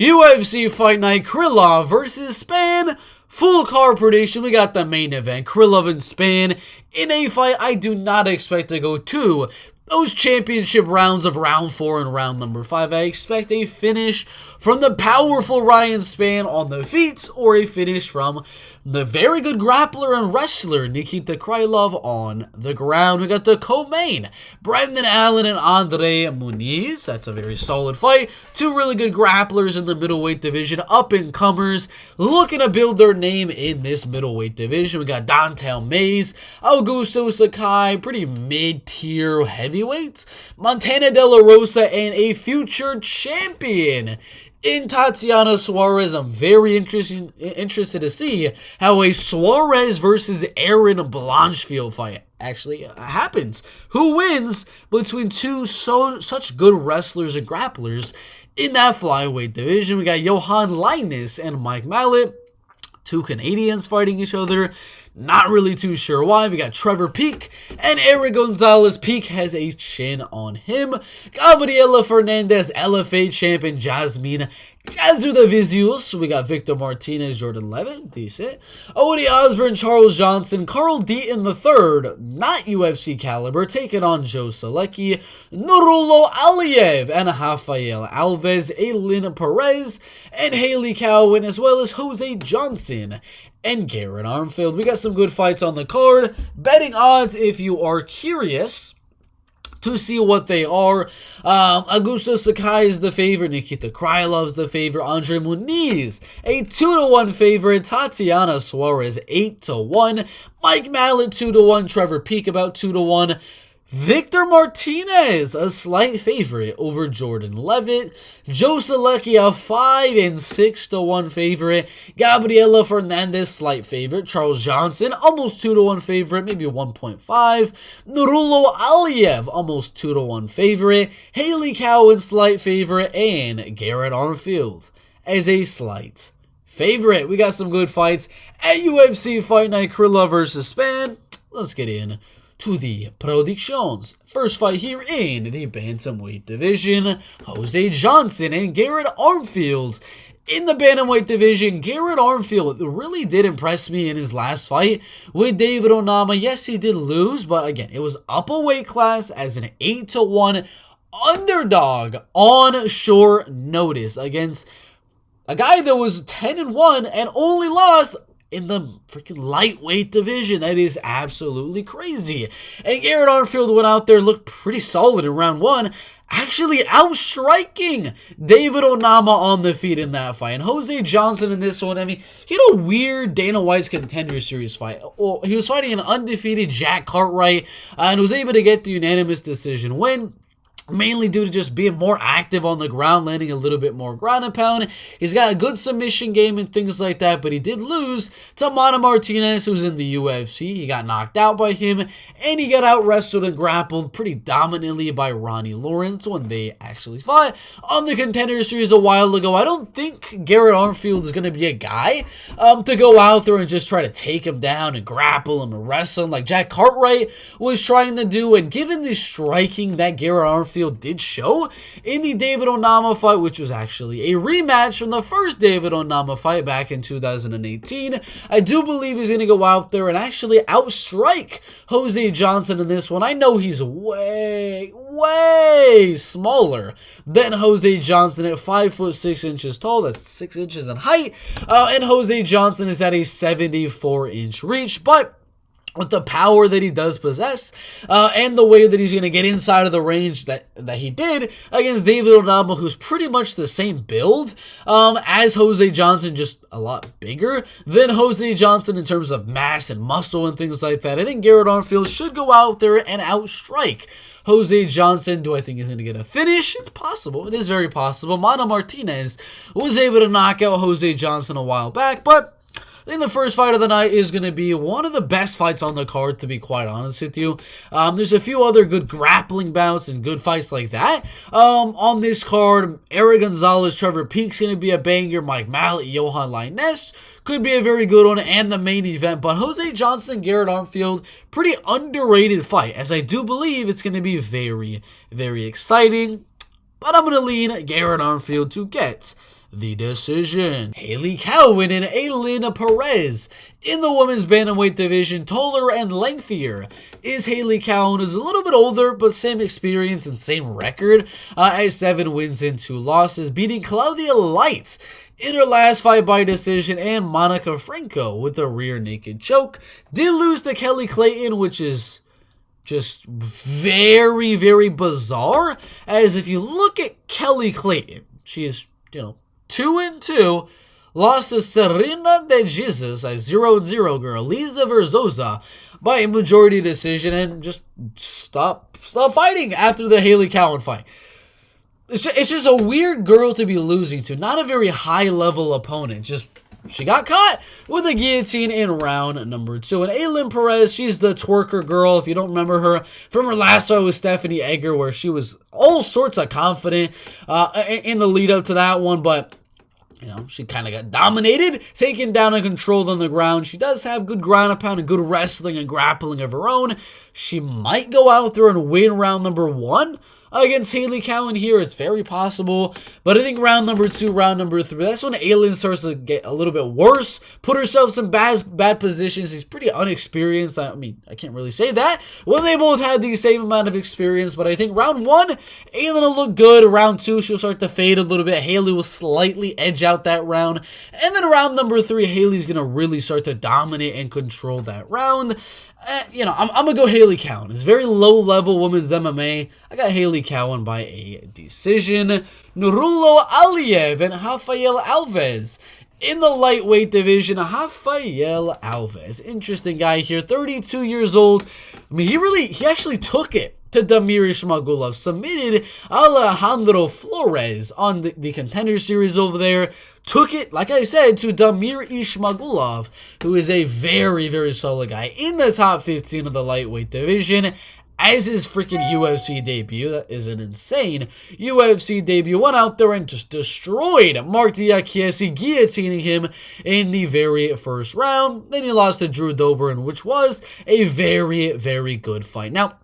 UFC Fight Night, Krylov versus Spann. Full card prediction, we got the main event, Krylov and Spann, in a fight I do not expect to go to those championship rounds of round 4 and round number 5. I expect a finish from the powerful Ryan Spann on the feet, or a finish from the very good grappler and wrestler Nikita Krylov on the ground. We got the co-main, Brendan Allen and Andre Muniz. That's a very solid fight. Two really good grapplers in the middleweight division, up-and-comers, looking to build their name in this middleweight division. We got Dontel Mays, Augusto Sakai, pretty mid-tier heavyweights, Montana De La Rosa, and a future champion in Tatiana Suarez. I'm very interested to see how a Suarez versus Aaron Blanchfield fight actually happens. Who wins between such good wrestlers and grapplers in that flyweight division? We got Johan Linus and Mike Mallet, two Canadians fighting each other. Not really too sure why. We got Trevor Peek and Eric Gonzalez. Peek has a chin on him. Gabriela Fernandez, LFA champion Jasmine Jasudavicius. We got Victor Martinez, Jordan Levitt, decent. Odie Osborne, Charles Johnson, Carl Deaton III, not UFC caliber, taking on Joe Selecki, Nurullo Aliyev, and Rafael Alves, Aylin Perez, and Haley Cowan, as well as Jose Johnson and Garrett Armfield. We got some good fights on the card. Betting odds, if you are curious to see what they are. Augusto Sakai is the favorite. Nikita Krylov's the favorite. Andre Muniz, a 2-1 favorite. Tatiana Suarez, 8-1. Mike Mallet, 2-1. Trevor Peek, about 2-1. Victor Martinez, a slight favorite over Jordan Levitt. Joe Selecki, a 5 and 6-1 favorite. Gabriela Fernandez, slight favorite. Charles Johnson, almost 2-1 favorite, maybe 1.5. Nurullo Aliyev, almost 2-1 favorite. Haley Cowan, slight favorite. And Garrett Armfield as a slight favorite. We got some good fights at UFC Fight Night, Krylov versus Spann. Let's get in to the predictions. First fight here in the bantamweight division, Jose Johnson and Garrett Armfield. In the bantamweight division, Garrett Armfield really did impress me in his last fight with David Onama. Yes, he did lose, but again, it was up a weight class as an 8-1 underdog on short notice against a guy that was 10-1 and only lost in the freaking lightweight division. That is absolutely crazy. And Garrett Armfield went out there, looked pretty solid in round 1, actually outstriking David Onama on the feet in that fight. And Jose Johnson in this one, I mean, he had a weird Dana White's Contender Series fight. Well, he was fighting an undefeated Jack Cartwright and was able to get the unanimous decision win, mainly due to just being more active on the ground, landing a little bit more ground and pound. He's got a good submission game and things like that, but he did lose to Mana Martinez, who's in the UFC. He got knocked out by him, and he got out-wrestled and grappled pretty dominantly by Ronnie Lawrence when they actually fought on the Contender Series a while ago. I don't think Garrett Armfield is going to be a guy to go out there and just try to take him down and grapple him and wrestle him like Jack Cartwright was trying to do. And given the striking that Garrett Armfield did show in the David Onama fight, which was actually a rematch from the first David Onama fight back in 2018, I do believe he's going to go out there and actually outstrike Jose Johnson in this one. I know he's way smaller than Jose Johnson at 5'6" tall. That's 6 inches in height. And Jose Johnson is at a 74-inch reach, but with the power that he does possess, and the way that he's going to get inside of the range that he did against David Onama, who's pretty much the same build as Jose Johnson, just a lot bigger than Jose Johnson in terms of mass and muscle and things like that. I think Garrett Armfield should go out there and outstrike Jose Johnson. Do I think he's going to get a finish? It's possible. It is very possible. Mana Martinez was able to knock out Jose Johnson a while back, but I think the first fight of the night is going to be one of the best fights on the card, to be quite honest with you. There's a few other good grappling bouts and good fights like that on this card. Eric Gonzalez, Trevor Peek's going to be a banger. Mike Mallet, Johan Linus could be a very good one, and the main event. But Jose Johnson and Garrett Armfield, pretty underrated fight, as I do believe it's going to be very, very exciting. But I'm going to lean Garrett Armfield to get the decision. Haley Cowan and Aylin Perez. In the women's bantamweight division, taller and lengthier is Haley Cowan, who's a little bit older, but same experience and same record at 7 wins and 2 losses, beating Claudia Lights in her last fight by decision, and Monica Franco with a rear naked choke. Did lose to Kelly Clayton, which is just very, very bizarre, as if you look at Kelly Clayton, she is, 2-2, lost to Serena de Jesus, a 0-0 girl, Lisa Verzosa, by a majority decision, and just stop fighting after the Haley Cowan fight. It's just a weird girl to be losing to, not a very high-level opponent, just she got caught with a guillotine in round number 2. And Aylin Perez, she's the twerker girl, if you don't remember her, from her last fight with Stephanie Egger, where she was all sorts of confident in the lead-up to that one, but she kind of got dominated, taken down and controlled on the ground. She does have good ground and pound and good wrestling and grappling of her own. She might go out there and win round number 1 against Haley Cowan here. It's very possible. But I think round number 2, round number 3, that's when Aylin starts to get a little bit worse, put herself in bad positions. She's pretty unexperienced. I mean, I can't really say that. Well, they both had the same amount of experience, but I think round 1, Aylin will look good. Round 2, she'll start to fade a little bit. Haley will slightly edge out that round. And then round number 3, Haley's going to really start to dominate and control that round. I'm going to go Haley Cowan. It's very low-level women's MMA. I got Haley Cowan by a decision. Nurulo Aliev and Rafael Alves. In the lightweight division, Rafael Alves. Interesting guy here, 32 years old. I mean, he actually took it to Damir Ismagulov, submitted Alejandro Flores on the Contender Series over there. Took it, like I said, to Damir Ismagulov, who is a very, very solid guy in the top 15 of the lightweight division, as his freaking UFC debut. That is an insane UFC debut. Went out there and just destroyed Mark Diakiese, guillotining him in the very first round. Then he lost to Drew Dober, which was a very, very good fight. Now,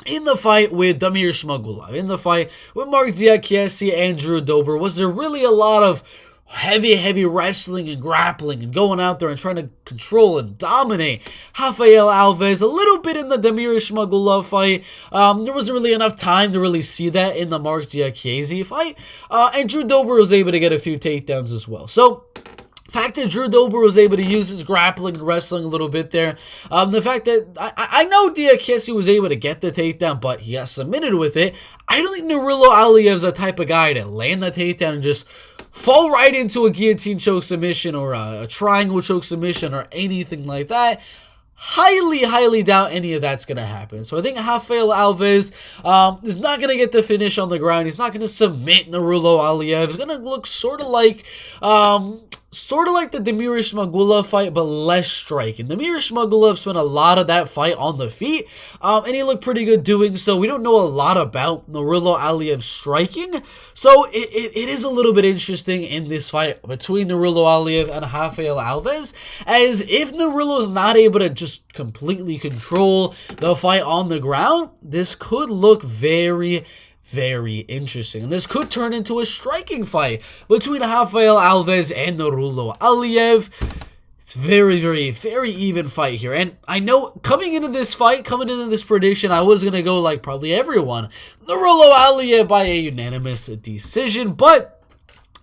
in the fight with Damir Ismagulov, in the fight with Mark Diakiese and Drew Dober, was there really a lot of heavy wrestling and grappling and going out there and trying to control and dominate Rafael Alves? A little bit in the Damir Ismagulov fight. There wasn't really enough time to really see that in the Mark Diakiese fight. And Drew Dober was able to get a few takedowns as well. So, the fact that Drew Dober was able to use his grappling and wrestling a little bit there. The fact that I know Diakiese was able to get the takedown, but he got submitted with it. I don't think Nurulo Aliev's the type of guy to land the takedown and just fall right into a guillotine choke submission or a triangle choke submission or anything like that. Highly doubt any of that's going to happen. So I think Rafael Alves is not going to get the finish on the ground. He's not going to submit Nurulo Aliev. It's going to look sort of like the Damir Ismagulov fight, but less striking. Damir Ismagulov spent a lot of that fight on the feet, and he looked pretty good doing so. We don't know a lot about Nurulo Aliev's striking, so it is a little bit interesting in this fight between Nurulo Aliev and Rafael Alves, as if Nurulo is not able to just completely control the fight on the ground, this could look very interesting. And this could turn into a striking fight between Rafael Alves and Nurulo Aliev. It's very even fight here. And I know coming into this prediction, I was going to go like probably everyone. Nurulo Aliev by a unanimous decision, but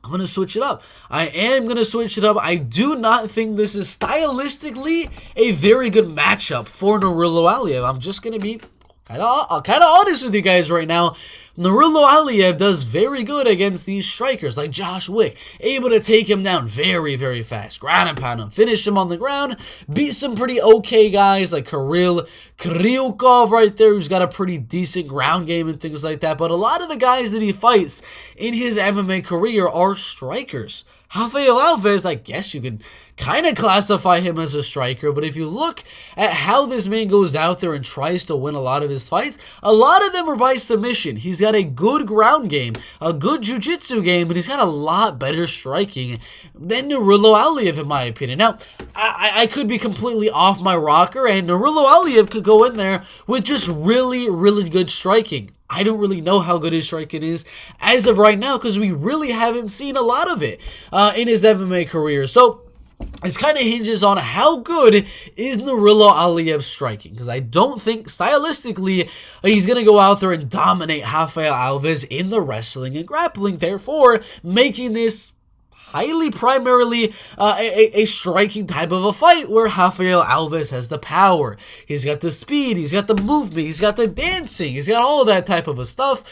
I'm going to switch it up. I am going to switch it up. I do not think this is stylistically a very good matchup for Nurulo Aliev. I'm just going to be kind of honest with you guys right now. Nurulo Aliev does very good against these strikers like Josh Wick, able to take him down very fast, ground and pound him, finish him on the ground, beat some pretty okay guys like Krylov right there, who's got a pretty decent ground game and things like that. But a lot of the guys that he fights in his MMA career are strikers. Rafael Alves, I guess you could kind of classify him as a striker, but if you look at how this man goes out there and tries to win a lot of his fights, a lot of them are by submission. He's got a good ground game, a good jiu-jitsu game, but he's got a lot better striking than Nurulo Aliev, in my opinion. Now, I could be completely off my rocker, and Nurulo Aliev could go in there with just really good striking. I don't really know how good his striking is as of right now because we really haven't seen a lot of it in his MMA career. So it kind of hinges on how good is Nurullo Aliyev's striking, because I don't think stylistically he's going to go out there and dominate Rafael Alves in the wrestling and grappling, therefore making this highly primarily a striking type of a fight where Rafael Alves has the power. He's got the speed, he's got the movement, he's got the dancing, he's got all that type of a stuff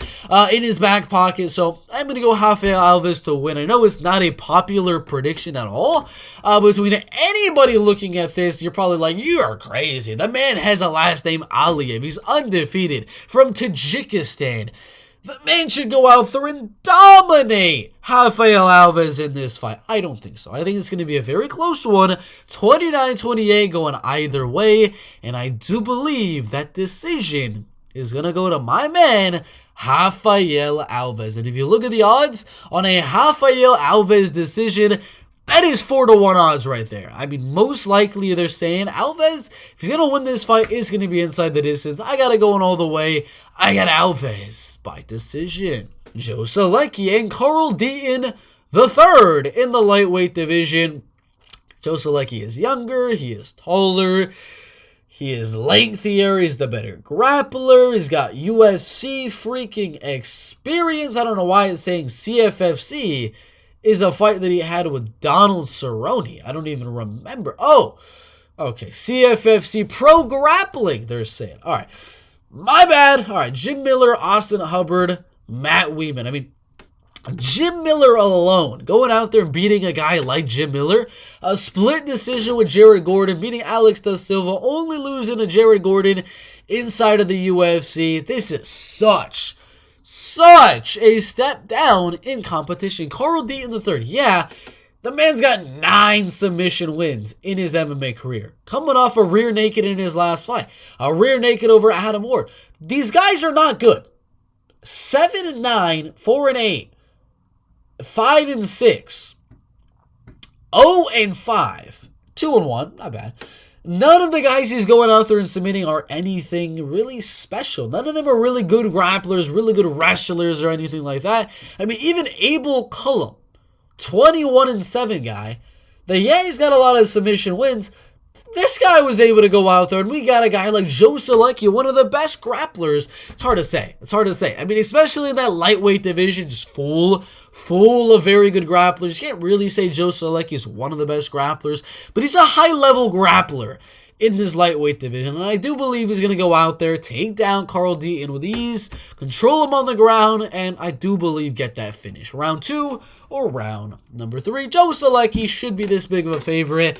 in his back pocket. So I'm going to go Rafael Alves to win. I know it's not a popular prediction at all. Between anybody looking at this, you're probably like, you are crazy. The man has a last name Aliyev. He's undefeated from Tajikistan. The man should go out there and dominate Rafael Alves in this fight. I don't think so. I think it's going to be a very close one. 29-28 going either way. And I do believe that decision is going to go to my man, Rafael Alves. And if you look at the odds on a Rafael Alves decision, that is 4-1 odds right there. I mean, most likely they're saying Alves, if he's going to win this fight, it's going to be inside the distance. I got to go in all the way. I got Alves by decision. Joe Solecki and Carl Deaton III in the lightweight division. Joe Solecki is younger. He is taller. He is lengthier. He's the better grappler. He's got UFC freaking experience. I don't know why it's saying CFFC is a fight that he had with Donald Cerrone. I don't even remember. Oh, okay. CFFC Pro Grappling, they're saying. All right. My bad. All right. Jim Miller, Austin Hubbard, Matt Weeman. I mean, Jim Miller alone, going out there and beating a guy like Jim Miller. A split decision with Jared Gordon, beating Alex Da Silva, only losing to Jared Gordon inside of the UFC. This is such a step down in competition. Carl Deaton III, yeah, the man's got 9 submission wins in his MMA career. Coming off a rear naked in his last fight. A rear naked over Adam Ward. These guys are not good. 7-9, 4-8, 5-6, 0-5, 2-1, not bad. None of the guys he's going out there and submitting are anything really special. None of them are really good grapplers, really good wrestlers, or anything like that. I mean, even Abel Cullum, 21-7 guy, he's got a lot of submission wins. This guy was able to go out there, and we got a guy like Joe Solecki, one of the best grapplers. It's hard to say. I mean, especially in that lightweight division, just full of very good grapplers. You can't really say Joe Solecki is one of the best grapplers, but he's a high-level grappler in this lightweight division. And I do believe he's going to go out there, take down Carl Deaton with ease, control him on the ground, and I do believe get that finish. Round 2 or round number 3. Joe Solecki should be this big of a favorite.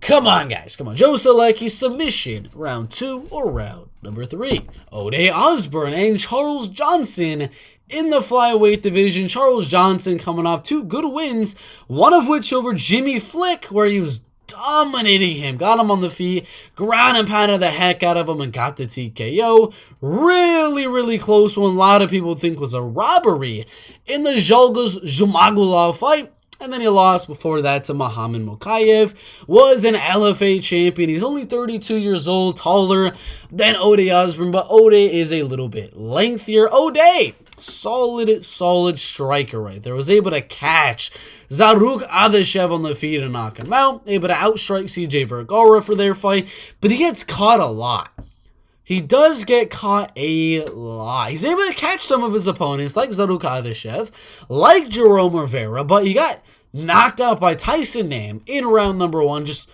Come on, guys. Come on. Joe Solecki, submission, round 2 or round number 3. Ode Osborne and Charles Johnson in the flyweight division. Charles Johnson coming off 2 good wins, one of which over Jimmy Flick, where he was dominating him. Got him on the feet, ground and pounded the heck out of him, and got the TKO. Really close one. A lot of people think was a robbery in the Zhalgas Zhumagulov fight. And then he lost before that to Muhammad Mokaev. Was an LFA champion. He's only 32 years old, taller than Ode Osborne, but Ode is a little bit lengthier. Ode, solid striker right there. Was able to catch Zaruk Adeshev on the feet and knock him out. Able to outstrike CJ Vergara for their fight, but he gets caught a lot. He does get caught a lot. He's able to catch some of his opponents, like Zaruk Adeshev, like Jerome Rivera, but he got knocked out by Tyson Nam in round number 1. Just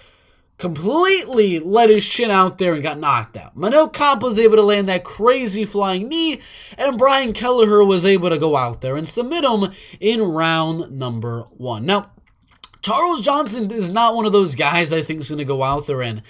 completely let his chin out there and got knocked out. Manel Kape was able to land that crazy flying knee, and Brian Kelleher was able to go out there and submit him in round number 1. Now, Charles Johnson is not one of those guys I think is going to go out there and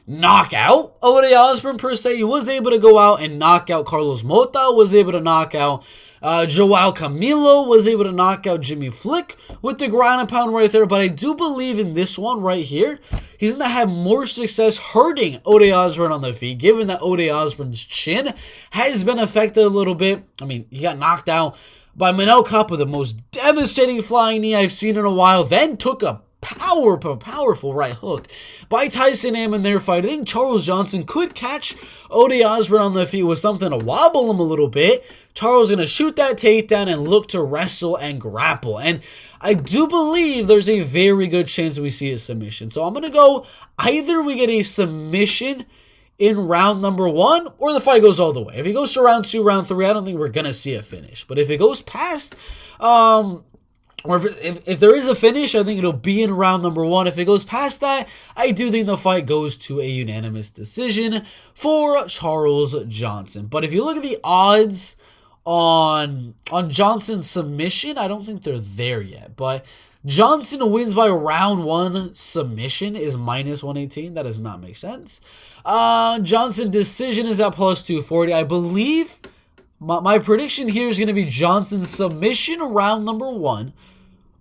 knock out Ode Osborne per se. He was able to go out and knock out Carlos Mota, was able to knock out Joao Camilo, was able to knock out Jimmy Flick with the ground and pound right there. But I do believe in this one right here, he's going to have more success hurting Ode Osborne on the feet, given that Ode Osborne's chin has been affected a little bit. I mean, he got knocked out by Manel Kape with the most devastating flying knee I've seen in a while, then took a powerful right hook by Tyson Am in their fight. I think Charles Johnson could catch Ode Osbourne on the feet with something to wobble him a little bit. Charles is going to shoot that takedown and look to wrestle and grapple. And I do believe there's a very good chance we see a submission. So I'm going to go either we get a submission in round number 1 or the fight goes all the way. If it goes to round 2, round 3, I don't think we're going to see a finish. But if it goes past, or if there is a finish, I think it'll be in round number 1. If it goes past that, I do think the fight goes to a unanimous decision for Charles Johnson. But if you look at the odds on Johnson's submission, I don't think they're there yet. But Johnson wins by round 1 submission is minus 118. That does not make sense. Johnson decision is at plus 240. I believe my prediction here is going to be Johnson submission round number 1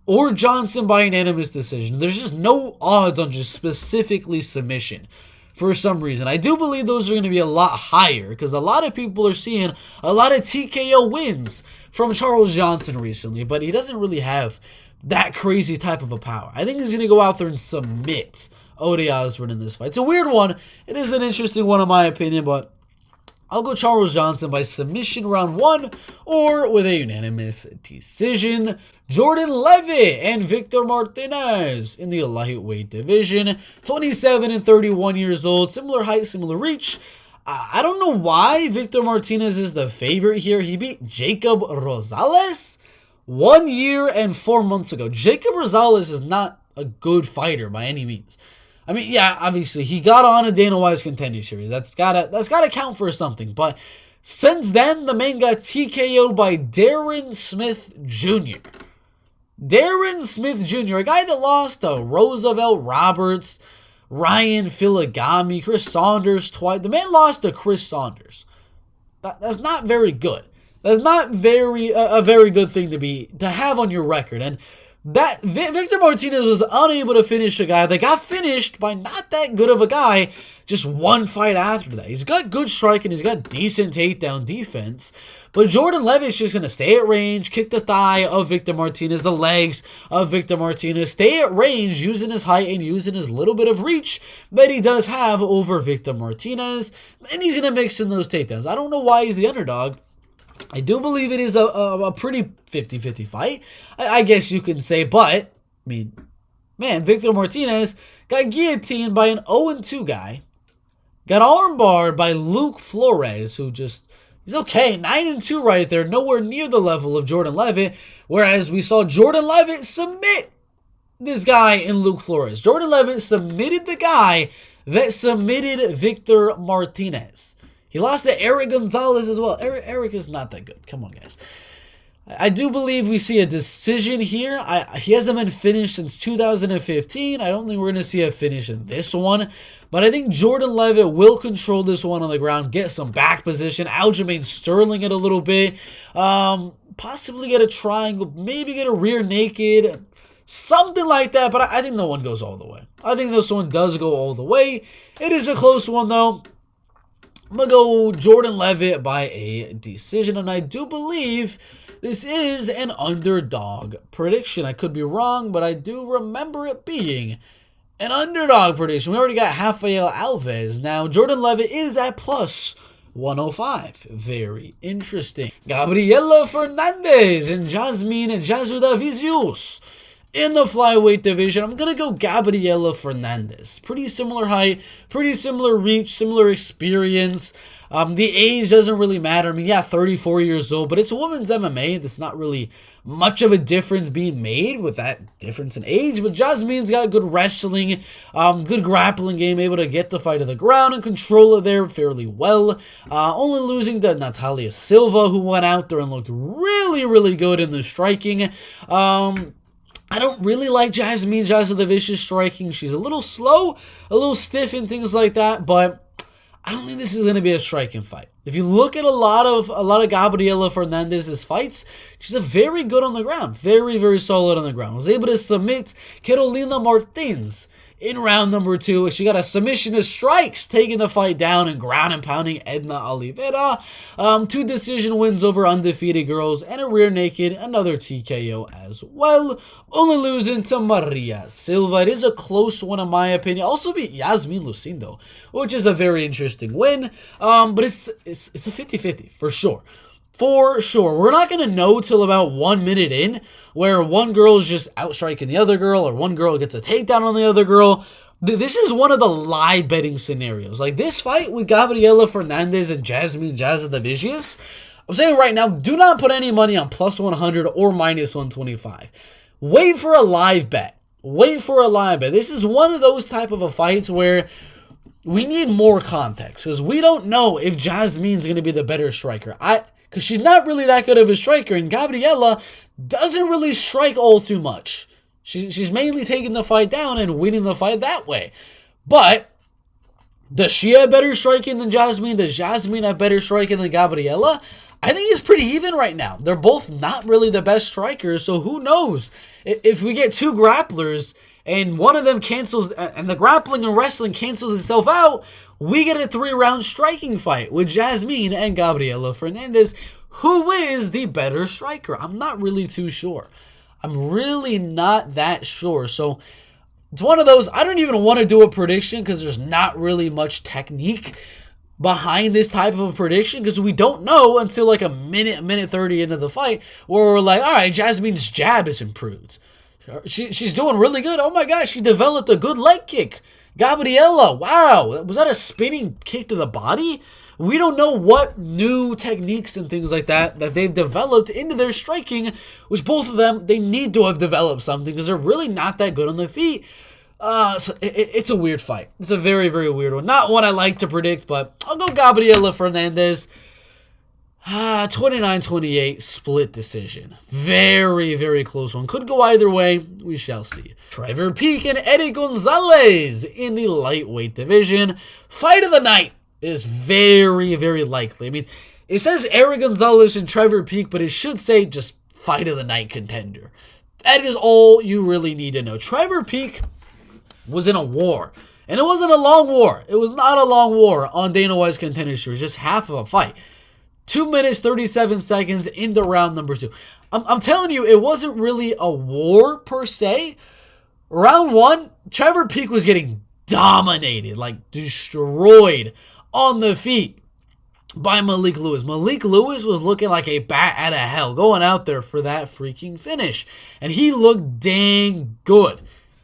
or Johnson by unanimous decision. There's just no odds on just specifically submission for some reason. I do believe those are going to be a lot higher because a lot of people are seeing a lot of TKO wins from Charles Johnson recently, but he doesn't really have that crazy type of a power. I think he's going to go out there and submit Ode Osbourne in this fight. It's a weird one. It is an interesting one in my opinion, but I'll go Charles Johnson by submission round 1 or with a unanimous decision. Jordan Levitt and Victor Martinez in the lightweight division. 27 and 31 years old. Similar height, similar reach. I don't know why Victor Martinez is the favorite here. He beat Jacob Rosales 1 year and 4 months ago. Jacob Rosales is not a good fighter by any means. I mean, yeah, obviously, he got on a Dana White's Contender Series. That's gotta count for something. But since then, the man got TKO'd by Darren Smith Jr. Darren Smith Jr., a guy that lost to Roosevelt Roberts, Ryan Filigami, Chris Saunders twice. The man lost to Chris Saunders. That's not very good. That's not a very good thing to have on your record. And that Victor Martinez was unable to finish a guy that got finished by not that good of a guy just one fight after that. He's got good striking. He's got decent takedown defense. But Jordan Levitt's just going to stay at range, kick the thigh of Victor Martinez, the legs of Victor Martinez, stay at range using his height and using his little bit of reach that he does have over Victor Martinez. And he's going to mix in those takedowns. I don't know why he's the underdog. I do believe it is a pretty 50-50 fight, I guess you can say. But, I mean, man, Victor Martinez got guillotined by an 0-2 guy. Got armbarred by Luke Flores, who just, he's okay, 9-2 right there, nowhere near the level of Jordan Levitt. Whereas we saw Jordan Levitt submit this guy in Luke Flores. Jordan Levitt submitted the guy that submitted Victor Martinez. He lost to Eric Gonzalez as well. Eric is not that good. Come on, guys. I do believe we see a decision here. He hasn't been finished since 2015. I don't think we're going to see a finish in this one. But I think Jordan Levitt will control this one on the ground, get some back position, Aljamain Sterling it a little bit, possibly get a triangle, maybe get a rear naked, something like that. But I think the one goes all the way. I think this one does go all the way. It is a close one, though. I'm going to go Jordan Levitt by a decision, and I do believe this is an underdog prediction. I could be wrong, but I do remember it being an underdog prediction. We already got Rafael Alves. Now, Jordan Levitt is at plus 105. Very interesting. Gabriela Fernandez and Jasmine Jasudavicius in the flyweight division. I'm going to go Gabriela Fernandez. Pretty similar height, pretty similar reach, similar experience. The age doesn't really matter. I mean, yeah, 34 years old, but it's a women's MMA. There's not really much of a difference being made with that difference in age. But Jasmine's got good wrestling, good grappling game, able to get the fight to the ground and control it there fairly well. Only losing to Natalia Silva, who went out there and looked really, really good in the striking. I don't really like Jasmine Jasudavicius striking. She's a little slow, a little stiff and things like that, but I don't think this is going to be a striking fight. If you look at a lot of Gabriela Fernandez's fights, she's a very good on the ground, very, very solid on the ground. Was able to submit Carolina Martins in round number 2. She got a submission to strikes, taking the fight down and ground and pounding Edna Oliveira. 2 decision wins over undefeated girls and a rear naked, another TKO as well. Only losing to Maria Silva. It is a close one in my opinion. Also beat Yasmin Lucindo, which is a very interesting win. But it's a 50-50 for sure. For sure. We're not going to know till about 1 minute in where one girl is just outstriking the other girl or one girl gets a takedown on the other girl. This is one of the live betting scenarios. Like this fight with Gabriela Fernandez and Jasmine Jasudavicius, I'm saying right now, do not put any money on plus 100 or minus 125. Wait for a live bet. Wait for a live bet. This is one of those type of fights where we need more context because we don't know if Jasmine's going to be the better striker. Because she's not really that good of a striker, and Gabriela doesn't really strike all too much. She's mainly taking the fight down and winning the fight that way. But does she have better striking than Jasmine? Does Jasmine have better striking than Gabriela? I think it's pretty even right now. They're both not really the best strikers, so who knows? If we get 2 grapplers and one of them cancels, and the grappling and wrestling cancels itself out, we get a 3-round striking fight with Jasmine and Gabriela Fernandez. Who is the better striker? I'm not really too sure. I'm really not that sure. So it's one of those, I don't even want to do a prediction because there's not really much technique behind this type of a prediction because we don't know until like a minute 30 into the fight where we're like, all right, Jasmine's jab is improved. She's doing really good. Oh my gosh, she developed a good leg kick. Gabriela, wow, was that a spinning kick to the body? We don't know what new techniques and things like that they've developed into their striking, which both of them, they need to have developed something because they're really not that good on their feet. So it's a weird fight. It's a very, very weird one. Not one I like to predict, but I'll go Gabriela Fernandez. 29-28 split decision. Very, very close one. Could go either way. We shall see. Trevor Peek and Eddie Gonzalez in the lightweight division. Fight of the night is very, very likely. I mean, it says Eric Gonzalez and Trevor Peek, but it should say just fight of the night contender. That is all you really need to know. Trevor Peek was in a war. And it wasn't a long war. It was not a long war on Dana White's Contender Series. Just half of a fight. 2 minutes, 37 seconds into round number 2. I'm telling you, it wasn't really a war per se. Round 1, Trevor Peek was getting dominated, like destroyed on the feet by Malik Lewis. Malik Lewis was looking like a bat out of hell, going out there for that freaking finish. And he looked dang good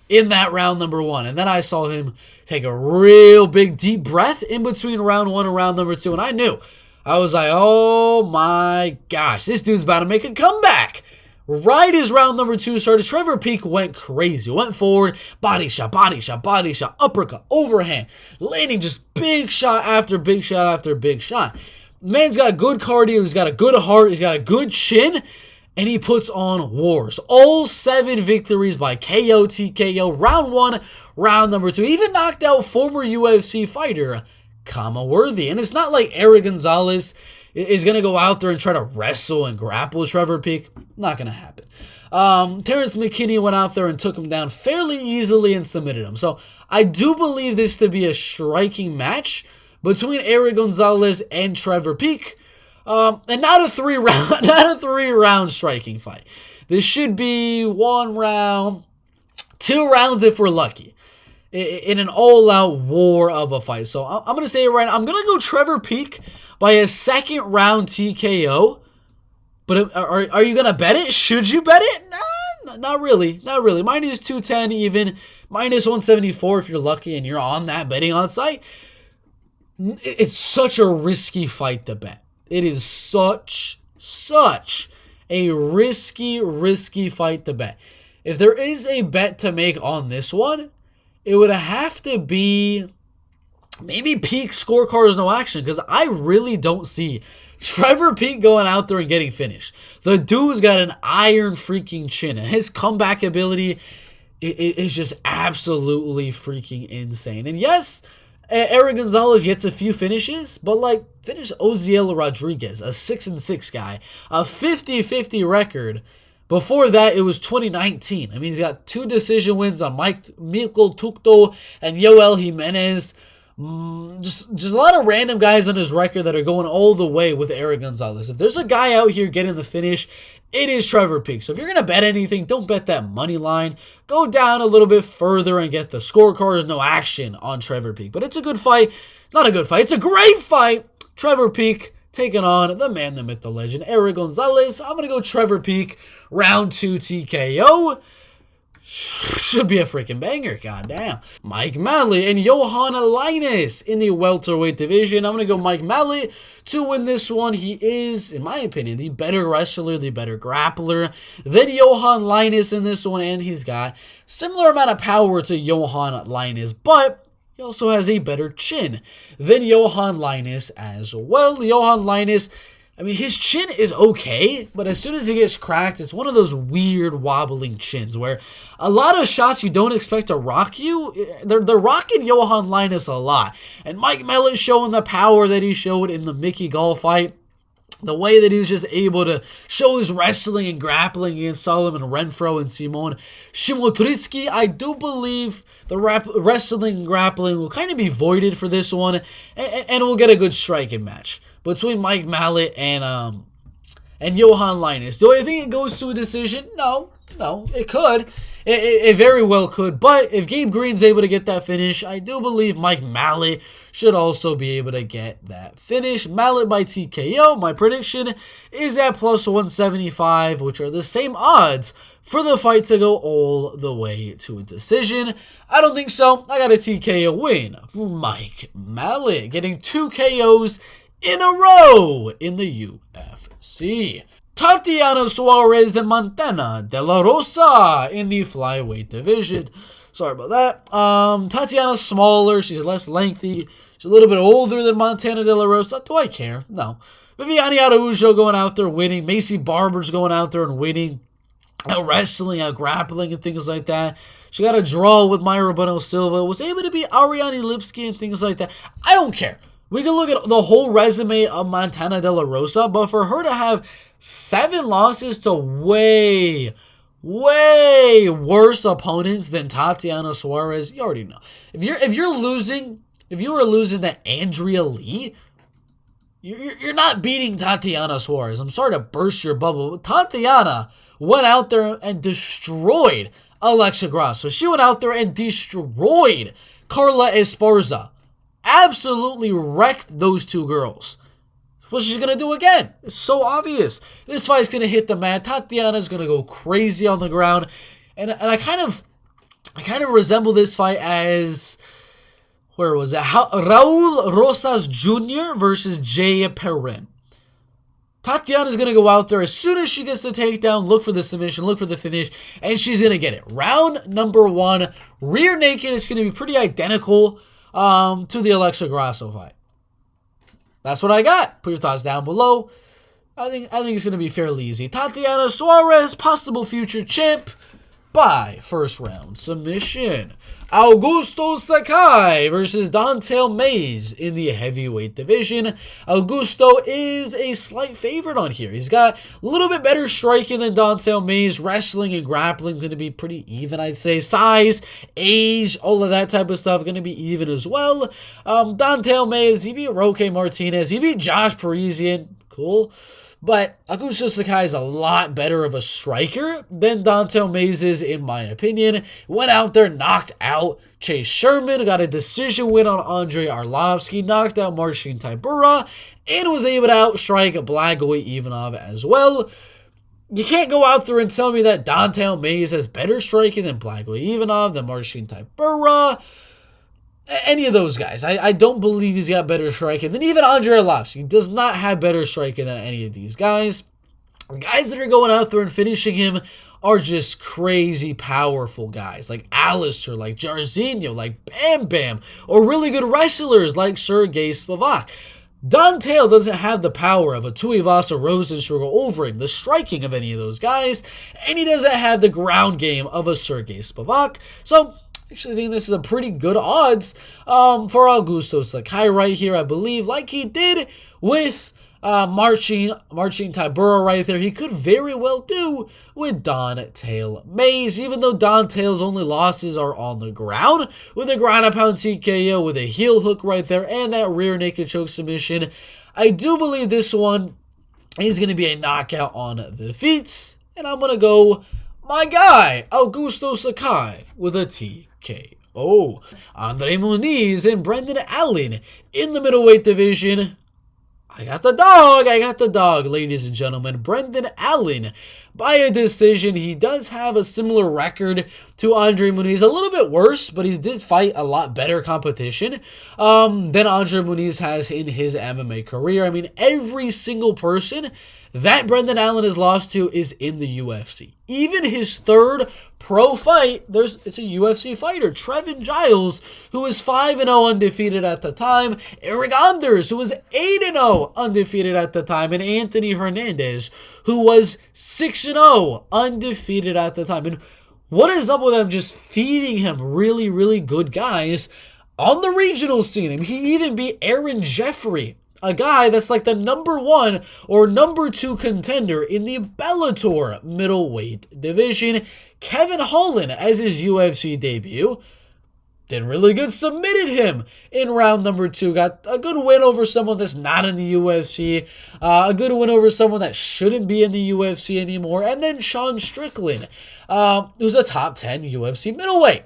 in that round number 1. And then I saw him take a real big deep breath in between round 1 and round number 2. And I was like, oh my gosh, this dude's about to make a comeback. Right as round number 2 started, Trevor Peek went crazy. Went forward, body shot, uppercut, overhand, landing just big shot after big shot after big shot. Man's got good cardio, he's got a good heart, he's got a good chin, and he puts on wars. All 7 victories by KO, TKO, round 1, round number 2. Even knocked out former UFC fighter Kama Worthy. And it's not like Eric Gonzalez is going to go out there and try to wrestle and grapple with Trevor Peek. Not going to happen. Terrence McKinney went out there and took him down fairly easily and submitted him. So I do believe this to be a striking match between Eric Gonzalez and Trevor Peek. And not a 3-round striking fight. This should be 1 round, 2 rounds if we're lucky, in an all-out war of a fight. So I'm going to say it right now. I'm going to go Trevor Peek by a 2nd round TKO. But are you going to bet it? Should you bet it? Nah, not really. Not really. Minus 210 even. Minus 174 if you're lucky and you're on that betting on site. It's such a risky fight to bet. It is such a risky fight to bet. If there is a bet to make on this one, it would have to be maybe Peek scorecards no action, because I really don't see Trevor Peek going out there and getting finished. The dude's got an iron freaking chin, and his comeback ability is just absolutely freaking insane. And yes, Eric Gonzalez gets a few finishes, but like finish Oziel Rodriguez, a 6-6 guy, a 50-50 record. Before that, it was 2019. I mean, he's got 2 decision wins on Mikkel Tukto and Yoel Jimenez. Just a lot of random guys on his record that are going all the way with Eric Gonzalez. If there's a guy out here getting the finish, it is Trevor Peek. So if you're going to bet anything, don't bet that money line. Go down a little bit further and get the scorecards. No action on Trevor Peek. But it's a good fight. Not a good fight. It's a great fight. Trevor Peek taking on the man, the myth, the legend, Eric Gonzalez. I'm going to go Trevor Peek, round 2 TKO. Should be a freaking banger, goddamn. Mike Malley and Johan Linus in the welterweight division. I'm going to go Mike Malley to win this one. He is, in my opinion, the better wrestler, the better grappler than Johan Linus in this one. And he's got similar amount of power to Johan Linus, but he also has a better chin than Johan Linus as well. Johan Linus, I mean, his chin is okay, but as soon as he gets cracked, it's one of those weird wobbling chins where a lot of shots you don't expect to rock you, they're rocking Johan Linus a lot. And Mike Malley showing the power that he showed in the Mickey Gall fight. The way that he was just able to show his wrestling and grappling against Solomon Renfro and Simon Shimotritsky, I do believe the wrestling and grappling will kind of be voided for this one, and we'll get a good striking match between Mike Malley and Johan Linus. Do I think it goes to a decision? No, it could. It very well could. But if Gabe Green's able to get that finish, I do believe Mike Malley should also be able to get that finish. Malley by TKO. My prediction is at plus 175, which are the same odds for the fight to go all the way to a decision. I don't think so. I got a TKO win for Mike Malley, getting 2 KOs in a row in the UFC. Tatiana Suarez and Montana De La Rosa in the flyweight division. Sorry about that. Tatiana's smaller. She's less lengthy. She's a little bit older than Montana De La Rosa. Do I care? No. Viviane Araujo going out there winning. Macy Barber's going out there and winning. Out wrestling, out grappling, and things like that. She got a draw with Mayra Bueno Silva. Was able to beat Ariane Lipski and things like that. I don't care. We can look at the whole resume of Montana De La Rosa, but for her to have 7 losses to way worse opponents than Tatiana Suarez, you already know. If you were losing to Andrea Lee, you're not beating Tatiana Suarez. I'm sorry to burst your bubble, but Tatiana went out there and destroyed Alexa Grasso. She went out there and destroyed Carla Esparza. Absolutely wrecked those 2 girls. What she's going to do again? It's so obvious. This fight's going to hit the mat. Tatiana's going to go crazy on the ground. And I kind of resemble this fight as, where was it? Raul Rosas Jr. versus Jay Perrin. Tatiana's going to go out there as soon as she gets the takedown, look for the submission, look for the finish, and she's going to get it. Round number 1, rear naked. It's going to be pretty identical to the Alexa Grasso fight. That's what I got. Put your thoughts down below. I think it's going to be fairly easy. Tatiana Suarez, possible future champ, by first round submission. Augusto Sakai versus Don'Tale Mayes in the heavyweight division. Augusto is a slight favorite on here. He's got a little bit better striking than Don'Tale Mayes. Wrestling and grappling is going to be pretty even, I'd say. Size, age, all of that type of stuff going to be even as well. Don'Tale Mayes, he beat Roque Martinez. He beat Josh Parisian. Cool. But Augusto Sakai is a lot better of a striker than Don'Tale Mayes is, in my opinion. Went out there, knocked out Chase Sherman, got a decision win on Andrei Arlovsky, knocked out Marcin Tybura, and was able to outstrike Blagoy Ivanov as well. You can't go out there and tell me that Don'Tale Mayes has better striking than Blagoy Ivanov, than Marcin Tybura. Any of those guys. I don't believe he's got better striking than even Andrei Arlovsky. He does not have better striking than any of these guys. Guys that are going out there and finishing him are just crazy powerful guys. Like Alistair, like Jairzinho, like Bam Bam. Or really good wrestlers like Sergey Spivak. Don'Tale doesn't have the power of a Tuivasa Rosenstruck Overing, the striking of any of those guys. And he doesn't have the ground game of a Sergey Spivak. So actually think this is a pretty good odds for Augusto Sakai right here, I believe, like he did with Marcin Tybura right there. He could very well do with Don'Tale Mayes, even though Don'Tale's only losses are on the ground, with a ground and pound TKO, with a heel hook right there, and that rear naked choke submission. I do believe this one is going to be a knockout on the feet, and I'm going to go my guy, Augusto Sakai, with a TKO. Andre Muniz and Brendan Allen in the middleweight division. I got the dog, ladies and gentlemen. Brendan Allen, by a decision. He does have a similar record to Andre Muniz, a little bit worse, but he did fight a lot better competition than Andre Muniz has in his MMA career. I mean, every single person that Brendan Allen has lost to is in the UFC. Even his third pro fight, it's a UFC fighter, Trevin Giles, who was 5-0 undefeated at the time, Eric Anders, who was 8-0 undefeated at the time, and Anthony Hernandez, who was 6-0 undefeated at the time. And what is up with them just feeding him really, really good guys on the regional scene? I mean, he even beat Aaron Jeffrey, a guy that's like the number 1 or number 2 contender in the Bellator middleweight division. Kevin Holland, as his UFC debut, did really good, submitted him in round number 2. Got a good win over someone that's not in the UFC. A good win over someone that shouldn't be in the UFC anymore. And then Sean Strickland, who's a top 10 UFC middleweight.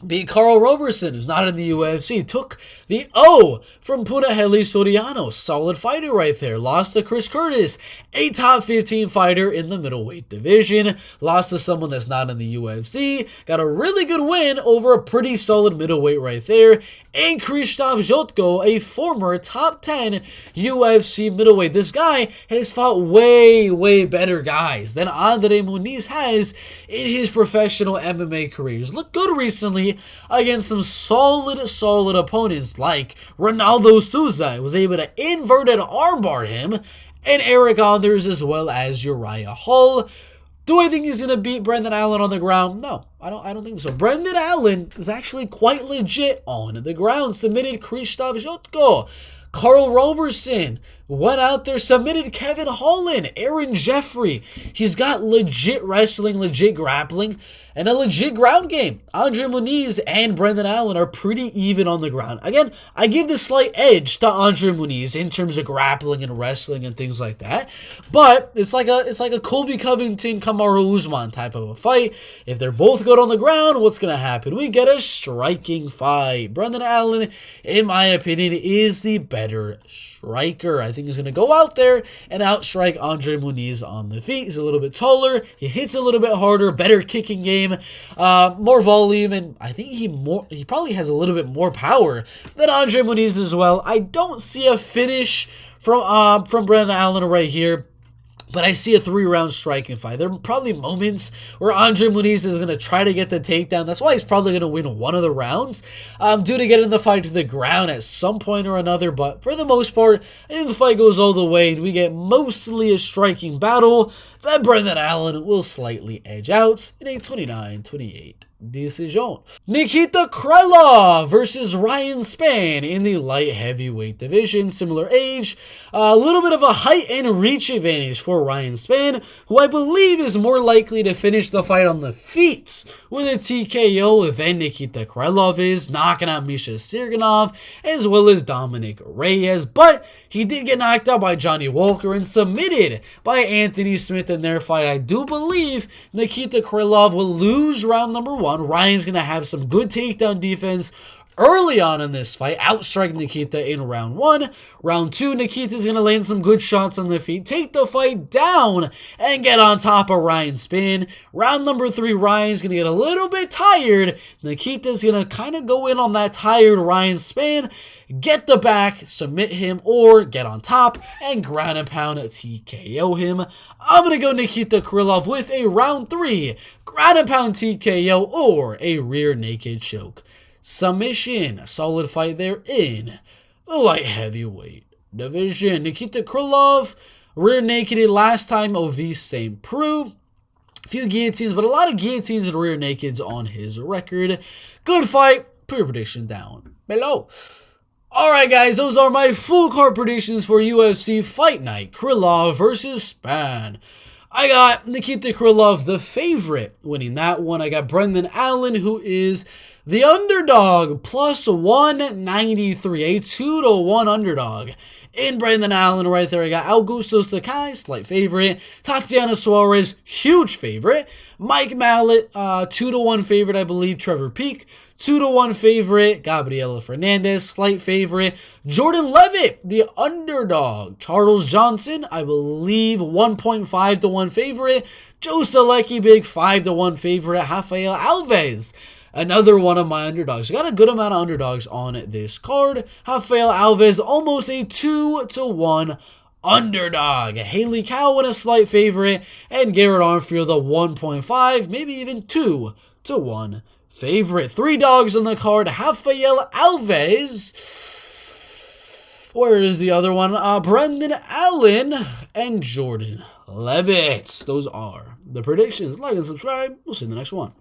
Beat Carl Roberson, who's not in the UFC. Took the O from Punahele Soriano. Solid fighter right there. Lost to Chris Curtis, a top 15 fighter in the middleweight division. Lost to someone that's not in the UFC. Got a really good win over a pretty solid middleweight right there. And Krzysztof Jotko, a former top 10 UFC middleweight. This guy has fought way, way better guys than Andre Muniz has in his professional MMA career. He's looked good recently against some solid opponents like Ronaldo Souza. Was able to inverted armbar him, and Eric Anders, as well as Uriah Hall. Do I think he's going to beat Brendan Allen on the ground? No, I don't think so. Brendan Allen is actually quite legit on the ground. Submitted Krzysztof Jotko. Carl Roberson went out there, submitted Kevin Holland, Aaron Jeffrey. He's got legit wrestling, legit grappling, and a legit ground game. Andre Muniz and Brendan Allen are pretty even on the ground. Again, I give the slight edge to Andre Muniz in terms of grappling and wrestling and things like that. But it's like a Colby Covington, Kamaru Usman type of a fight. If they're both good on the ground, what's gonna happen? We get a striking fight. Brendan Allen, in my opinion, is the better striker. I think he's going to go out there and outstrike Andre Muniz on the feet. He's a little bit taller. He hits a little bit harder. Better kicking game. More volume. And I think he probably has a little bit more power than Andre Muniz as well. I don't see a finish from Brendan Allen right here, but I see a 3-round striking fight. There are probably moments where Andre Muniz is going to try to get the takedown. That's why he's probably going to win one of the rounds due to getting the fight to the ground at some point or another. But for the most part, I think the fight goes all the way and we get mostly a striking battle that Brendan Allen will slightly edge out in a 29-28 decision. Nikita Krylov versus Ryan Spann in the light heavyweight division. Similar age, a little bit of a height and reach advantage for Ryan Spann, who I believe is more likely to finish the fight on the feet with a TKO than Nikita Krylov is, knocking out Misha Sirganov as well as Dominic Reyes. But he did get knocked out by Johnny Walker and submitted by Anthony Smith in their fight. I do believe Nikita Krylov will lose round number 1. Ryan's going to have some good takedown defense early on in this fight, outstrike Nikita in round 1. Round 2, Nikita's going to land some good shots on the feet, take the fight down, and get on top of Ryan Spann. Round number 3, Ryan's going to get a little bit tired. Nikita's going to kind of go in on that tired Ryan Spann, get the back, submit him, or get on top and ground and pound TKO him. I'm going to go Nikita Krylov with a round 3 ground and pound TKO or a rear naked choke submission. A solid fight there in the light heavyweight division. Nikita Krylov rear nakeded last time Ovis St. Preux. A few guillotines, but a lot of guillotines and rear nakeds on his record. Good fight. Put your prediction down below. Alright guys, those are my full card predictions for UFC Fight Night. Krylov versus Spann. I got Nikita Krylov, the favorite, winning that one. I got Brendan Allen, who is the underdog, plus 193, a 2-1 underdog. In Brendan Allen right there, I got Augusto Sakai, slight favorite. Tatiana Suarez, huge favorite. Mike Mallet, 2-1 favorite, I believe. Trevor Peek, 2-1 favorite. Gabriela Fernandez, slight favorite. Jordan Levitt, the underdog. Charles Johnson, I believe, 1.5-1 favorite. Joe Selecki, big 5-1 favorite. Rafael Alves, another one of my underdogs. Got a good amount of underdogs on this card. Rafael Alves, almost a 2-1 underdog. Haley Cowan, a slight favorite. And Garrett Armfield, a 1.5, maybe even 2-1 favorite. 3 dogs on the card. Rafael Alves. Where is the other one? Brendan Allen and Jordan Levitt. Those are the predictions. Like and subscribe. We'll see you in the next one.